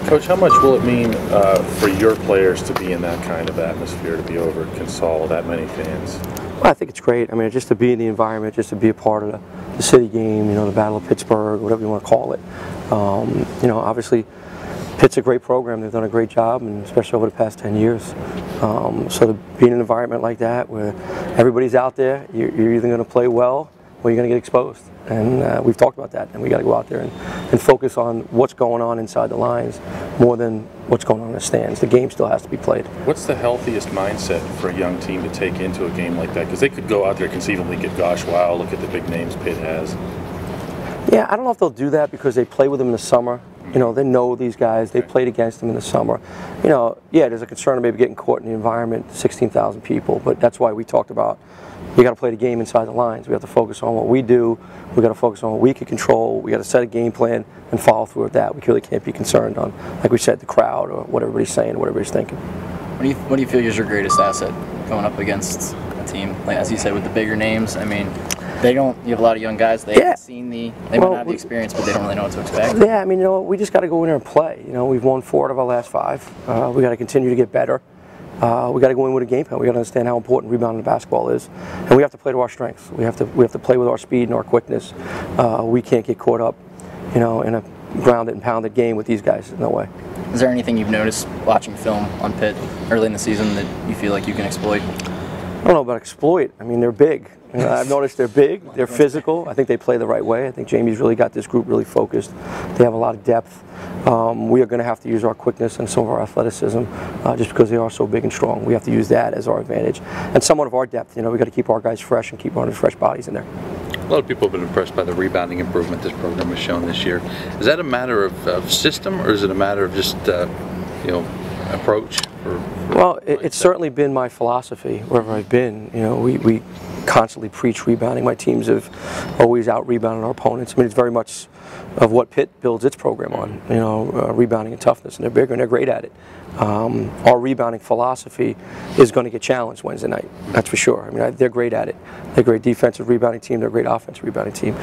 Coach, how much will it mean for your players to be in that kind of atmosphere, to be over at Consol, that many fans? Well, I think it's great. I mean, just to be in the environment, just to be a part of the city game, you know, the Battle of Pittsburgh, whatever you want to call it. You know, obviously, Pitt's a great program. They've done a great job, and especially over the past 10 years. So to be in an environment like that where everybody's out there, you're either going to play well or you're going to get exposed. And we've talked about that, and we got to go out there and focus on what's going on inside the lines more than what's going on in the stands. The game still has to be played. What's the healthiest mindset for a young team to take into a game like that? Because they could go out there conceivably get, gosh, wow, look at the big names Pitt has. Yeah, I don't know if they'll do that because they play with them in the summer. You know, they know these guys. They played against them in the summer. You know, yeah, there's a concern of maybe getting caught in the environment, 16,000 people, but that's why we talked about we got to play the game inside the lines. We have to focus on what we do. We got to focus on what we can control. We got to set a game plan and follow through with that. We really can't be concerned on, like we said, the crowd or what everybody's saying, what everybody's thinking. What do you feel is your greatest asset going up against a team, like, as you said, with the bigger names? I mean, you have a lot of young guys. They haven't seen they might not have the experience, but they don't really know what to expect. Yeah, I mean, you know, we just got to go in there and play. You know, we've won 4 out of our last 5. We got to continue to get better. We got to go in with a game plan. We got to understand how important rebounding the basketball is, and we have to play to our strengths. We have to play with our speed and our quickness. We can't get caught up, you know, in a grounded and pounded game with these guys. No way. Is there anything you've noticed watching film on Pitt early in the season that you feel like you can exploit? I don't know about exploit. I mean, they're big. You know, I've noticed they're big, they're physical. I think they play the right way. I think Jamie's really got this group really focused. They have a lot of depth. We are going to have to use our quickness and some of our athleticism just because they are so big and strong. We have to use that as our advantage. And somewhat of our depth. You know, we got to keep our guys fresh and keep running fresh bodies in there. A lot of people have been impressed by the rebounding improvement this program has shown this year. Is that a matter of system, or is it a matter of just, you know, approach? Well, it's certainly been my philosophy wherever I've been. You know, we constantly preach rebounding. My teams have always out-rebounded our opponents. I mean, it's very much of what Pitt builds its program on, you know, rebounding and toughness, and they're bigger and they're great at it. Our rebounding philosophy is going to get challenged Wednesday night, that's for sure. I mean, they're great at it. They're a great defensive rebounding team, they're a great offensive rebounding team.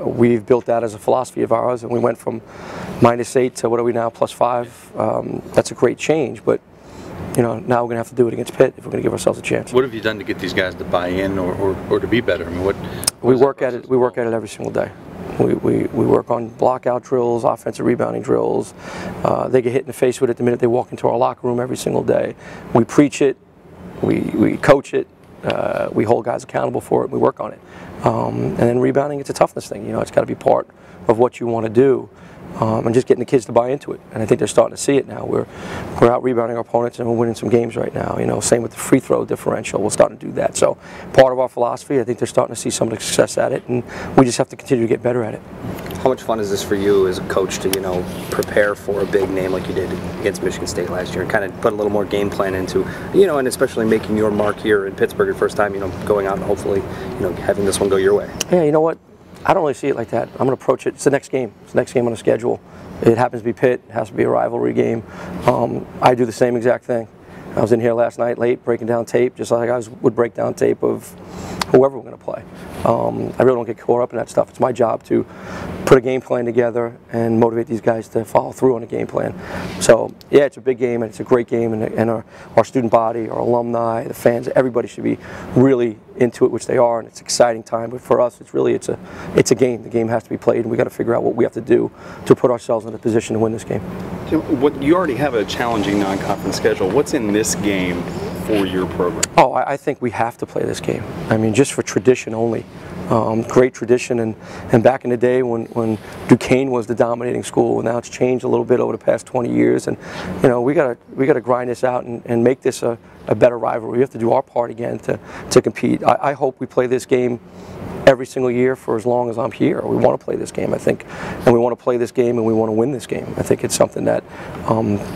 We've built that as a philosophy of ours, and we went from -8 to what are we now, +5. That's a great change, but you know, now we're going to have to do it against Pitt if we're going to give ourselves a chance. What have you done to get these guys to buy in or to be better? I mean, we work at it. We work at it every single day. We work on block-out drills, offensive rebounding drills. They get hit in the face with it the minute they walk into our locker room every single day. We preach it. We coach it. We hold guys accountable for it. We work on it. And then rebounding, it's a toughness thing. You know, it's got to be part of what you want to do. And just getting the kids to buy into it, and I think they're starting to see it now. We're out rebounding our opponents, and we're winning some games right now. You know, same with the free throw differential. We're starting to do that. So, part of our philosophy, I think they're starting to see some of the success at it, and we just have to continue to get better at it. How much fun is this for you as a coach to, you know, prepare for a big name like you did against Michigan State last year, and kind of put a little more game plan into, you know, and especially making your mark here in Pittsburgh your first time, you know, going out and hopefully, you know, having this one go your way? Yeah, you know what? I don't really see it like that. I'm going to approach it. It's the next game. It's the next game on the schedule. It happens to be Pitt. It has to be a rivalry game. I do the same exact thing. I was in here last night late breaking down tape, just like I would break down tape of whoever we're going to play. I really don't get caught up in that stuff. It's my job to put a game plan together and motivate these guys to follow through on the game plan. So, yeah, it's a big game, and it's a great game, and our student body, our alumni, the fans, everybody should be really into it, which they are, and it's an exciting time. But for us, it's a game. The game has to be played, and we got to figure out what we have to do to put ourselves in a position to win this game. You already have a challenging non-conference schedule. What's in this game for your program? Oh, I think we have to play this game. I mean, just for tradition only. Great tradition, and back in the day when Duquesne was the dominating school, and now it's changed a little bit over the past 20 years, and you know, we gotta grind this out and make this a better rivalry. We have to do our part again to compete. I hope we play this game every single year for as long as I'm here. We want to play this game, I think, and we want to play this game, and we want to win this game. I think it's something that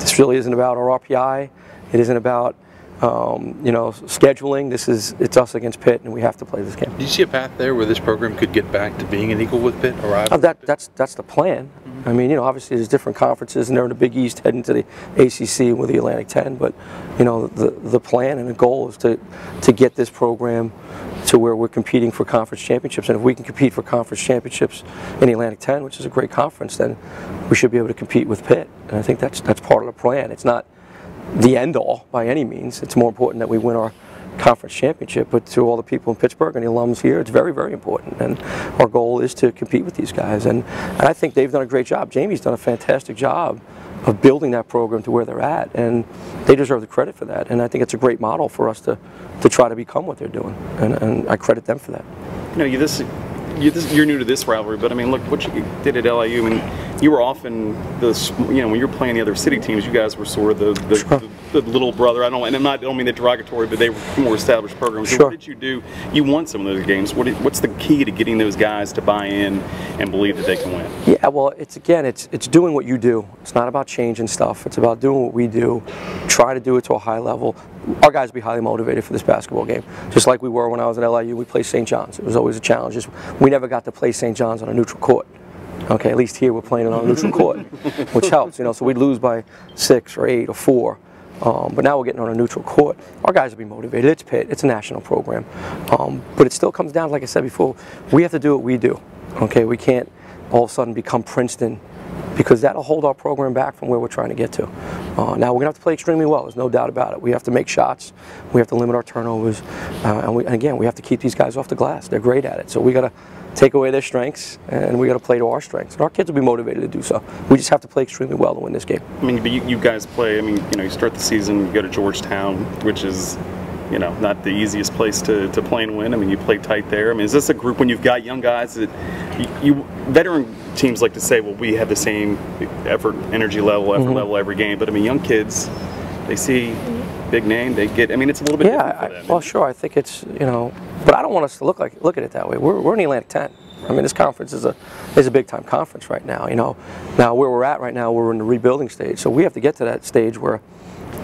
this really isn't about our RPI. It isn't about you know, scheduling. It's us against Pitt, and we have to play this game. Do you see a path there where this program could get back to being an equal with Pitt? Or that's the plan. I mean, you know, obviously there's different conferences, and they're in the Big East heading to the ACC with the Atlantic 10. But you know, the plan and the goal is to get this program to where we're competing for conference championships. And if we can compete for conference championships in the Atlantic 10, which is a great conference, then we should be able to compete with Pitt. And I think that's part of the plan. It's not the end all by any means. It's more important that we win our conference championship, but to all the people in Pittsburgh and the alums here, it's very, very important. And our goal is to compete with these guys. And I think they've done a great job. Jamie's done a fantastic job of building that program to where they're at, and they deserve the credit for that. And I think it's a great model for us to try to become what they're doing, and I credit them for that. You know, you're new to this rivalry, but I mean, look what you did at LIU. I mean, you were often when you were playing the other city teams, you guys were sort of the little brother. I don't mean that derogatory, but they were more established programs. So what did you do? You won some of those games. What's the key to getting those guys to buy in and believe that they can win? Yeah, well, it's doing what you do. It's not about changing stuff. It's about doing what we do. Try to do it to a high level. Our guys will be highly motivated for this basketball game, just like we were when I was at LIU. We played St. John's. It was always a challenge. We never got to play St. John's on a neutral court. Okay, at least here we're playing it on a neutral court, which helps. You know, so we'd lose by 6 or 8 or 4. But now we're getting on a neutral court. Our guys will be motivated. It's Pitt. It's a national program. But it still comes down, like I said before, we have to do what we do. Okay, we can't all of a sudden become Princeton, because that'll hold our program back from where we're trying to get to. Now we're going to have to play extremely well. There's no doubt about it. We have to make shots. We have to limit our turnovers. And again, we have to keep these guys off the glass. They're great at it. So we got to take away their strengths, and we got to play to our strengths. And our kids will be motivated to do so. We just have to play extremely well to win this game. I mean, but you guys play. I mean, you know, you start the season, you go to Georgetown, which is, you know, not the easiest place to play and win. I mean, you play tight there. I mean, is this a group when you've got young guys that veteran teams like to say, well, we have the same effort level every game, but I mean, young kids, they see big name, they get. I mean, it's a little bit different for them. Well, sure. I think it's, you know, but I don't want us to look at it that way. We're in the Atlantic 10. I mean, this conference is a big time conference right now. You know, now where we're at right now, we're in the rebuilding stage. So we have to get to that stage where,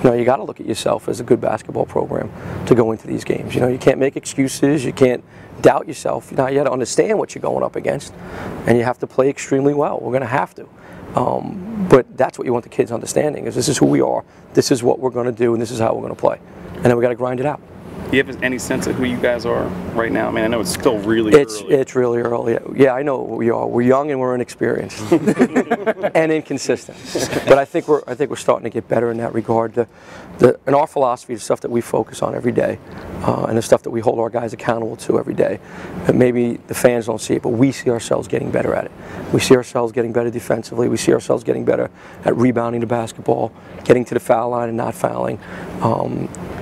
you know, you got to look at yourself as a good basketball program to go into these games. You know, you can't make excuses. You can't doubt yourself. You know, you got to understand what you're going up against, and you have to play extremely well. We're going to have to. But that's what you want the kids understanding, is this is who we are, this is what we're going to do, and this is how we're going to play. And then we got to grind it out. Do you have any sense of who you guys are right now? I mean, I know it's still really early. It's really early. Yeah, I know what we are. We're young and we're inexperienced and inconsistent. But I think we're starting to get better in that regard. In our philosophy, the stuff that we focus on every day, and the stuff that we hold our guys accountable to every day. And maybe the fans don't see it, but we see ourselves getting better at it. We see ourselves getting better defensively. We see ourselves getting better at rebounding the basketball, getting to the foul line and not fouling.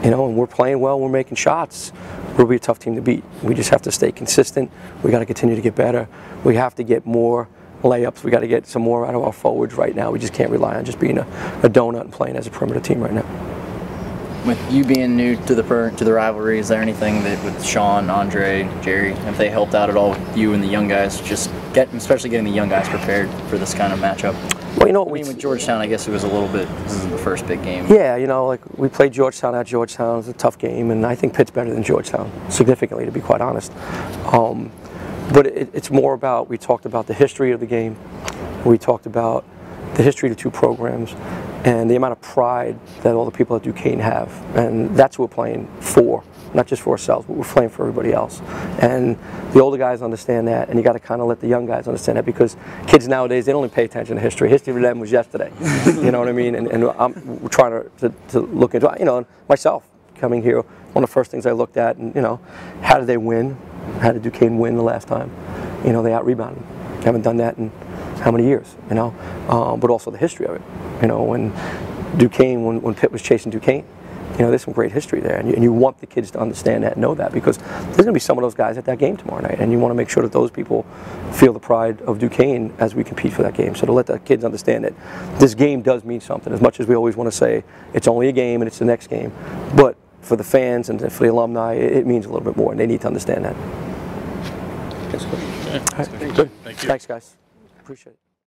You know, and we're playing well, we're making shots. We'll be a tough team to beat. We just have to stay consistent. We got to continue to get better. We have to get more layups. We got to get some more out of our forwards right now. We just can't rely on just being a donut and playing as a perimeter team right now. With you being new to the rivalry, is there anything that with Sean, Andre, Jerry, have they helped out at all with you and the young guys, especially getting the young guys prepared for this kind of matchup? Well, you know, I mean, with Georgetown, I guess it was a little bit, this is the first big game. Yeah, you know, like we played Georgetown at Georgetown. It was a tough game, and I think Pitt's better than Georgetown, significantly, to be quite honest. But it's more about, we talked about the history of the game. We talked about the history of the two programs and the amount of pride that all the people at Duquesne have. And that's what we're playing for, not just for ourselves, but we're playing for everybody else. And the older guys understand that, and you got to kind of let the young guys understand that, because kids nowadays, they don't even pay attention to history. History for them was yesterday. You know what I mean? And I'm trying to look into, you know, myself coming here, one of the first things I looked at, and, you know, how did they win? How did Duquesne win the last time? You know, they out-rebounded. Haven't done that in how many years, you know? But also the history of it. You know, when Duquesne, when Pitt was chasing Duquesne, you know, there's some great history there, and you want the kids to understand that and know that, because there's going to be some of those guys at that game tomorrow night, and you want to make sure that those people feel the pride of Duquesne as we compete for that game. So to let the kids understand that this game does mean something, as much as we always want to say it's only a game and it's the next game, but for the fans and for the alumni, it means a little bit more, and they need to understand that. That's good. All right. Good. Thank you. Thanks, guys. Appreciate it.